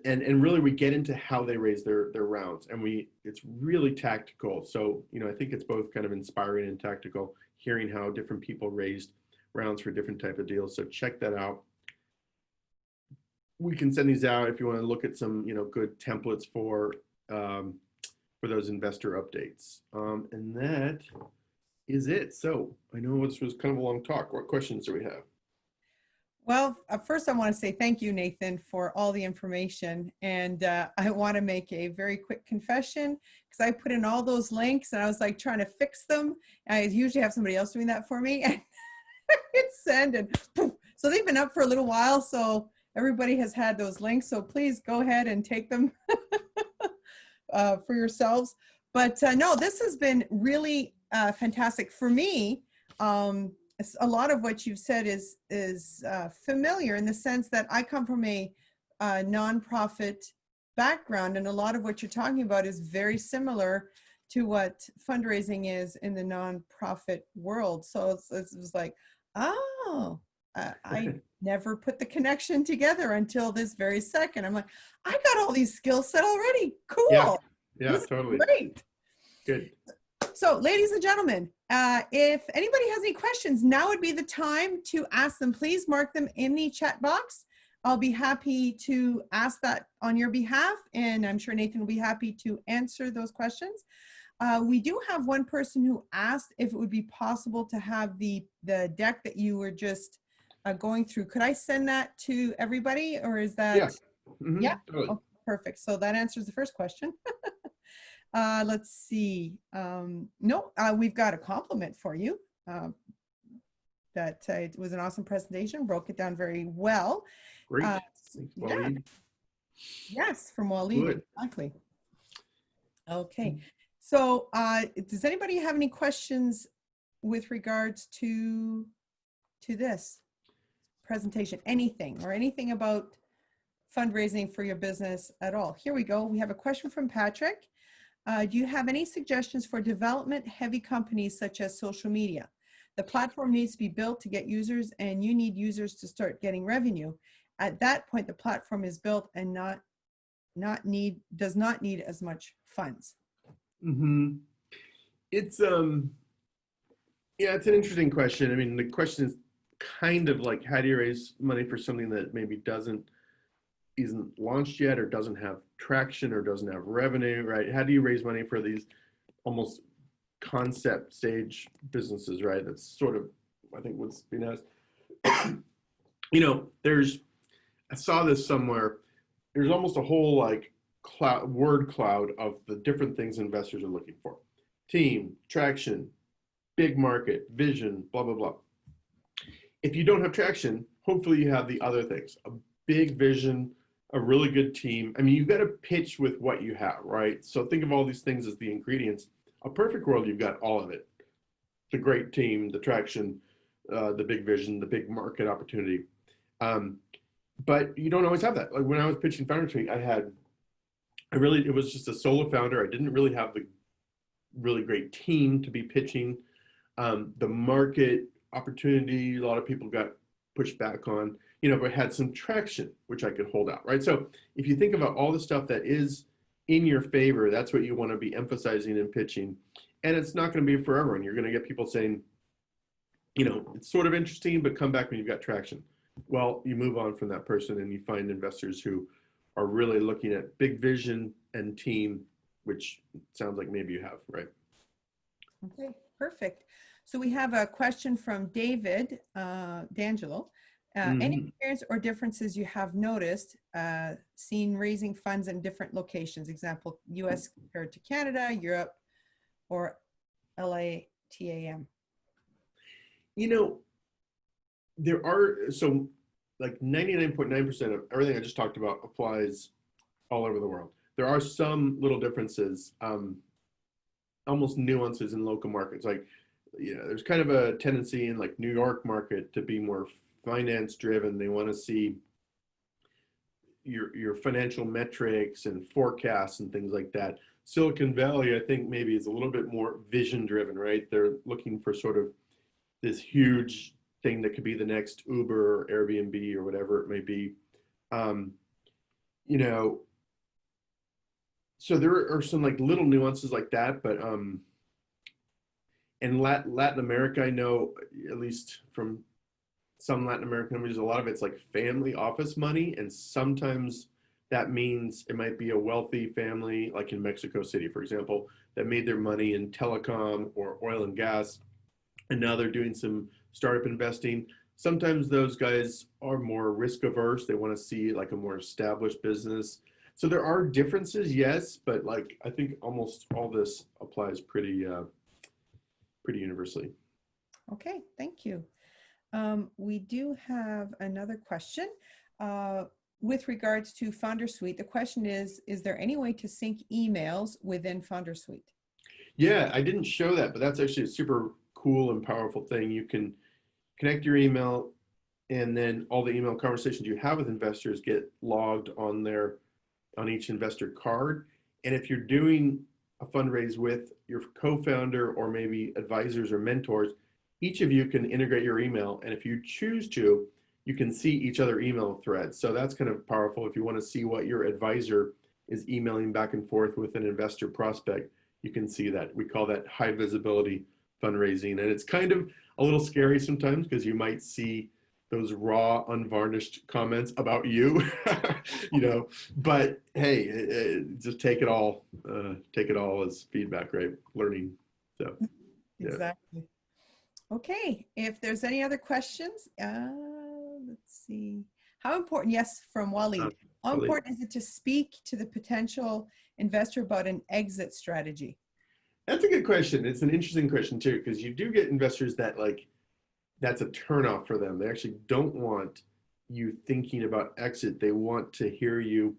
and really we get into how they raise their rounds, and it's really tactical. So, I think it's both kind of inspiring and tactical, hearing how different people raised rounds for different type of deals. So check that out. We can send these out if you want to look at some, good templates for those investor updates. And that is it. So I know this was kind of a long talk. What questions do we have?
Well, first I want to say thank you, Nathan, for all the information. And I want to make a very quick confession because I put in all those links and I was like trying to fix them. I usually have somebody else doing that for me. And hit send and poof. So they've been up for a little while. So everybody has had those links. So please go ahead and take them for yourselves. But no, this has been really fantastic for me. A lot of what you've said is familiar in the sense that I come from a nonprofit background, and a lot of what you're talking about is very similar to what fundraising is in the nonprofit world. So it's like, oh, I never put the connection together until this very second. I'm like, I got all these skill set already. Cool.
Yeah, totally.
Great.
Good.
So, ladies and gentlemen, if anybody has any questions, now would be the time to ask them. Please mark them in the chat box. I'll be happy to ask that on your behalf, and I'm sure Nathan will be happy to answer those questions. We do have one person who asked if it would be possible to have the deck that you were just going through. Could I send that to everybody, or is that?
Yeah. Mm-hmm.
Yeah.
Totally.
Oh, perfect. So that answers the first question. Let's see. No, we've got a compliment for you. That it was an awesome presentation, broke it down very well.
Great. Thanks,
Yeah.
Waleed.
Yes, from Waleed.
Good.
Exactly. Okay. So does anybody have any questions with regards to this presentation? Anything or anything about fundraising for your business at all? Here we go. We have a question from Patrick. Do you have any suggestions for development-heavy companies such as social media? The platform needs to be built to get users, and you need users to start getting revenue. At that point, the platform is built and does not need as much funds.
Mm-hmm. It's yeah, it's an interesting question. I mean, the question is kind of like, how do you raise money for something that maybe isn't launched yet, or doesn't have traction, or doesn't have revenue, right? How do you raise money for these almost concept stage businesses, right? That's sort of, I think, what's being asked. I saw this somewhere. There's almost a whole like word cloud of the different things investors are looking for: team, traction, big market, vision, blah, blah, blah. If you don't have traction, hopefully you have the other things: a big vision, a really good team. I mean, you've got to pitch with what you have, right? So think of all these things as the ingredients. A perfect world, you've got all of it: the great team, the traction, the big vision, the big market opportunity. But you don't always have that. Like when I was pitching Foundersuite, it was just a solo founder. I didn't really have the really great team to be pitching. The market opportunity, a lot of people got pushed back on, but had some traction, which I could hold out, right? So if you think about all the stuff that is in your favor, that's what you want to be emphasizing and pitching. And it's not going to be for everyone. You're going to get people saying, it's sort of interesting, but come back when you've got traction. Well, you move on from that person and you find investors who are really looking at big vision and team, which sounds like maybe you have, right?
Okay, perfect. So we have a question from David D'Angelo. Any experience or differences you have noticed seen raising funds in different locations? Example, US compared to Canada, Europe, or LATAM?
There are, so like 99.9% of everything I just talked about applies all over the world. There are some little differences, almost nuances in local markets. Like, there's kind of a tendency in like New York market to be more finance driven. They want to see your financial metrics and forecasts and things like that. Silicon Valley, I think, maybe is a little bit more vision driven, right? They're looking for sort of this huge thing that could be the next Uber or Airbnb or whatever it may be. you know, so there are some like little nuances like that, but in Latin America, I know at least from some Latin American companies, a lot of it's like family office money, and sometimes that means it might be a wealthy family, like in Mexico City, for example, that made their money in telecom or oil and gas, and now they're doing some startup investing. Sometimes those guys are more risk averse. They want to see like a more established business. So there are differences, yes, but like I think almost all this applies pretty universally.
Okay, thank you. We do have another question. With regards to Foundersuite, the question is there any way to sync emails within Foundersuite?
Yeah, I didn't show that, but that's actually a super cool and powerful thing. You can connect your email, and then all the email conversations you have with investors get logged on each investor card. And if you're doing a fundraise with your co-founder or maybe advisors or mentors, each of you can integrate your email. And if you choose to, you can see each other email threads. So that's kind of powerful. If you want to see what your advisor is emailing back and forth with an investor prospect, you can see that. We call that high visibility fundraising. And it's kind of a little scary sometimes because you might see those raw, unvarnished comments about you, you know, but hey, just take it all as feedback, right? Learning. So, yeah.
Exactly. Okay, if there's any other questions, let's see. How important, yes, from Waleed, how
Waleed.
important is it to speak to the potential investor about an exit strategy?
That's a good question. It's an interesting question too, because you do get investors that like, that's a turnoff for them. They actually don't want you thinking about exit. They want to hear you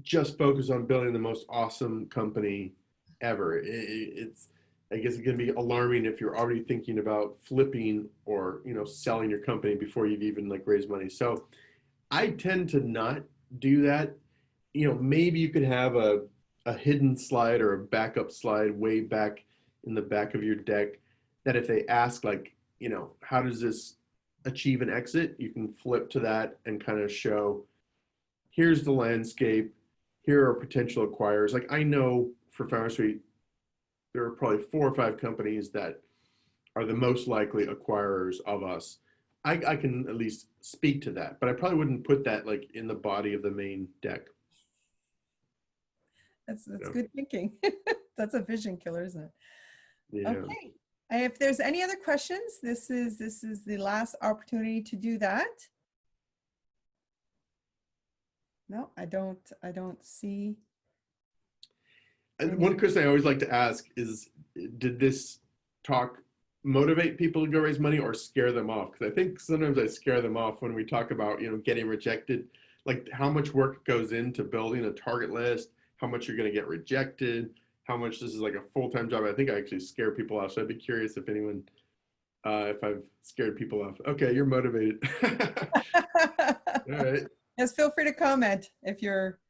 just focus on building the most awesome company ever. It's, I guess it can be alarming if you're already thinking about flipping or, you know, selling your company before you've even like raised money. So I tend to not do that. You know, maybe you could have a hidden slide or a backup slide way back in the back of your deck that if they ask like, you know, how does this achieve an exit, you can flip to that and kind of show, here's the landscape, here are potential acquirers. Like I know for Foundersuite, there are probably 4 or 5 companies that are the most likely acquirers of us. I can at least speak to that, but I probably wouldn't put that like in the body of the main deck.
That's
Yeah.
good thinking. That's a vision killer, isn't it?
Yeah.
Okay. If there's any other questions, this is the last opportunity to do that. No, I don't see.
And one question I always like to ask is, did this talk motivate people to go raise money or scare them off? Because I think sometimes I scare them off when we talk about, you know, getting rejected, like how much work goes into building a target list, how much you're going to get rejected, how much this is like a full-time job. I think I actually scare people off. So I'd be curious if anyone, if I've scared people off. Okay, you're motivated. All right.
Yes, feel free to comment if you're.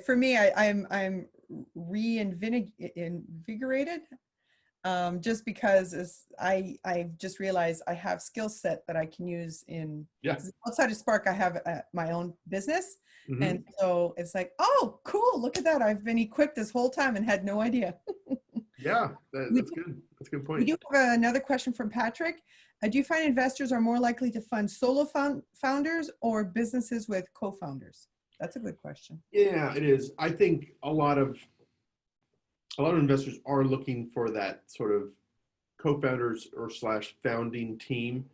For me, I'm reinvigorated, just because I just realized I have skill set that I can use in.
Yeah.
Outside of Spark, I have my own business,
Mm-hmm.
and so it's like, oh, cool! Look at that! I've been equipped this whole time and had no idea.
Yeah, that's good. That's a good point.
We do have another question from Patrick. Do you find investors are more likely to fund solo founders or businesses with co-founders? That's a good question.
Yeah, it is. I think a lot of investors are looking for that sort of co-founders or slash founding team,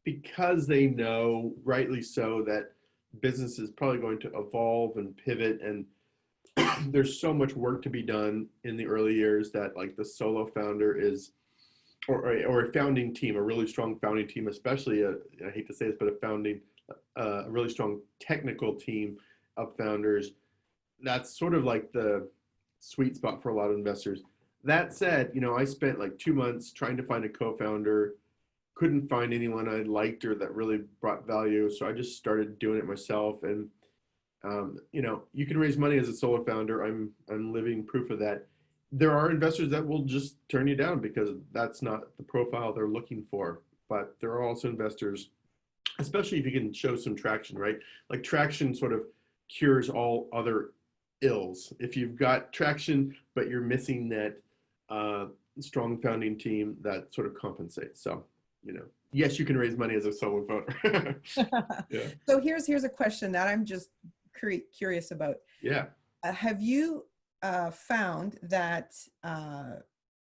because they know, rightly so, that business is probably going to evolve and pivot, and there's so much work to be done in the early years that like the solo founder is, or a founding team, a really strong founding team, especially I hate to say this, but a really strong technical team of founders. That's sort of like the sweet spot for a lot of investors. That said, you know, I spent like 2 months trying to find a co-founder, couldn't find anyone I liked or that really brought value. So I just started doing it myself. And, you know, you can raise money as a solo founder. I'm living proof of that. There are investors that will just turn you down because that's not the profile they're looking for. But there are also investors especially if you can show some traction, right? Like traction sort of cures all other ills. If you've got traction, but you're missing that strong founding team, that sort of compensates. So, yes, you can raise money as a solo founder. Yeah.
So here's a question that I'm just curious about.
Yeah.
Have you found that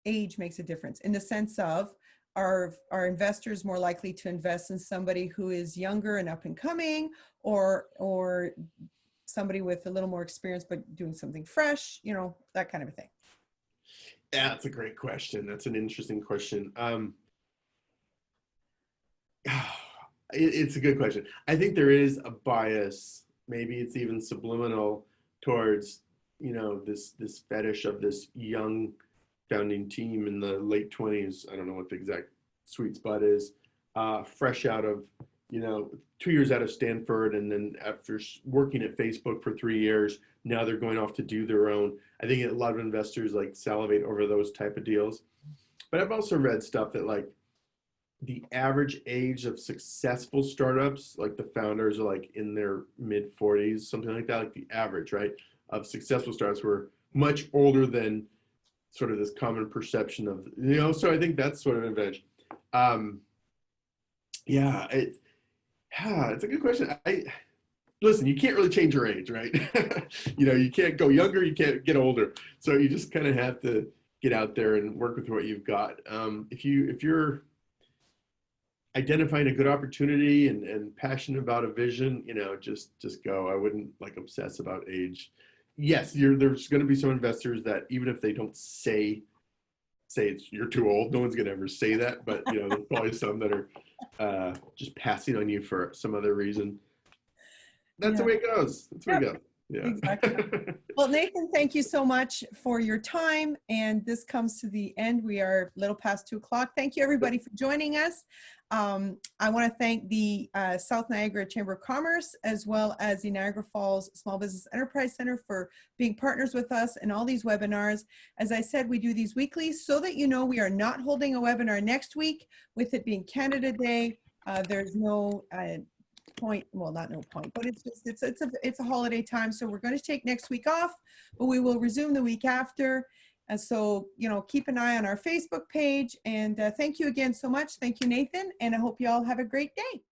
age makes a difference in the sense of are investors more likely to invest in somebody who is younger and up and coming, or somebody with a little more experience but doing something fresh, that kind of a thing?
Yeah, that's a great question. That's an interesting question. It's a good question. I think there is a bias, maybe it's even subliminal, towards this fetish of this young founding team in the late 20s. I don't know what the exact sweet spot is, fresh out of 2 years out of Stanford, and then after working at Facebook for 3 years, now they're going off to do their own. I think a lot of investors like salivate over those type of deals. But I've also read stuff that like the average age of successful startups, like the founders are like in their mid 40s, something like that, like the average, right, of successful startups were much older than sort of this common perception of, so I think that's sort of an advantage. Yeah, it's a good question. Listen, you can't really change your age, right? You can't go younger, you can't get older. So you just kind of have to get out there and work with what you've got. If you're identifying a good opportunity and passionate about a vision, just go. I wouldn't like obsess about age. Yes, there's going to be some investors that even if they don't say you're too old, no one's going to ever say that, but there's probably some that are just passing on you for some other reason. That's the way it goes. That's the way it goes. Yeah.
Exactly. Well, Nathan, thank you so much for your time. And this comes to the end. We are a little past 2 o'clock. Thank you, everybody, for joining us. I want to thank the South Niagara Chamber of Commerce, as well as the Niagara Falls Small Business Enterprise Center, for being partners with us in all these webinars. As I said, we do these weekly so that we are not holding a webinar next week, with it being Canada Day. There's no point, well, not no point, but it's a holiday time, so we're going to take next week off, but we will resume the week after. And so keep an eye on our Facebook page, and thank you again so much. Thank you, Nathan, and I hope you all have a great day.